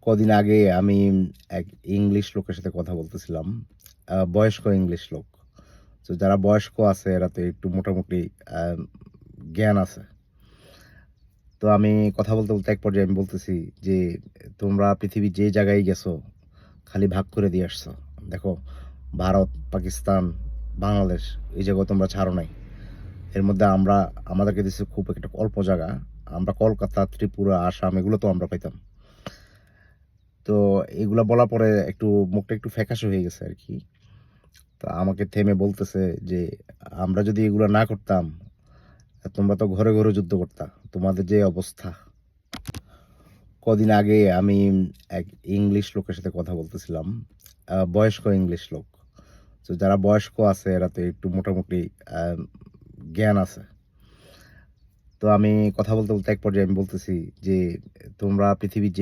কদিন আগে আমি এক ইংলিশ লোকের সাথে কথা বলতেছিলাম। বয়স্ক ইংলিশ লোক। তো যারা বয়স্ক আছে এরা তো একটু মোটামুটি আ জ্ঞান আছে। তো আমি কথা বলতে এক পর্যায়ে আমি বলতেছি যে, "তোমরা পৃথিবীর যে জায়গায় গেছো, খালি ভাগ করে দিয়ে আসছো। দেখো ভারত, পাকিস্তান, বাংলাদেশ এই জায়গাও তোমরা ছাড়ো নাই। এর মধ্যে আমাদেরকে দিছে খুব একটা অল্প জায়গা। আমরা কলকাতা, ত্রিপুরা, আসাম এগুলো তো আমরা পাইতাম।" তো এগুলা বলার পরে মুখটা একটু ফ্যাকাশে হয়ে গেছে আরকি। তো আমাকে থেমে বলতেছে যে, "আমরা যদি এগুলা না করতাম, তোমরা তো ঘরে, ঘরে যুদ্ধ করতা। তোমাদের যে অবস্থা।" কদিন আগে আমি এক ইংলিশ লোকের সাথে কথা বলতেছিলাম। বয়স্ক ইংলিশ লোক। তো যারা বয়স্ক আছে এরা তো একটু মোটামুটি আ জ্ঞান আছে। তো আমি কথা বলতে এক পর্যায়ে আমি বলতেছি যে, "তোমরা পৃথিবীর যে